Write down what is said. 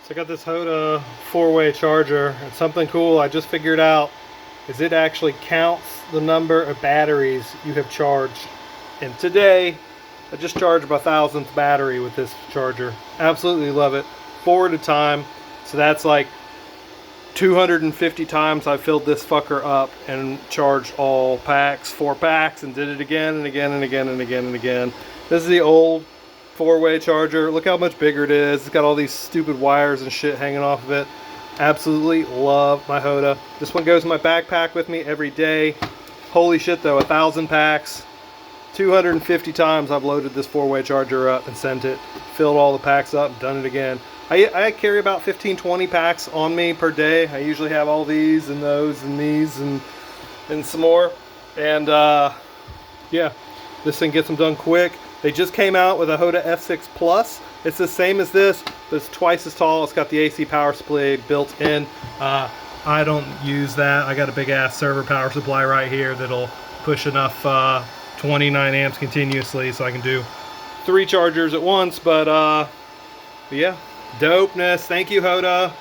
So I got this Hota 4-way charger, and something cool I just figured out is it actually counts the number of batteries you have charged. And today I just charged my 1000th battery with this charger. Absolutely love it. 4 at a time. So that's like 250 times I filled this fucker up and charged all packs, 4 packs, and did it again and again and again and again and again. This is the old 4-way charger. Look how much bigger it is. It's got all these stupid wires and shit hanging off of it. Absolutely love my Hota. This one goes in my backpack with me every day. Holy shit though, 1000 packs. 250 times I've loaded this 4-way charger up and sent it. Filled all the packs up and done it again. I carry about 15-20 packs on me per day. I usually have all these and those and these and some more. And yeah, this thing gets them done quick. They just came out with a Hota F6 Plus. It's the same as this, but it's twice as tall. It's got the AC power supply built in. I don't use that. I got a big ass server power supply right here that'll push enough 29 amps continuously so I can do 3 chargers at once. But yeah, dopeness. Thank you, Hota.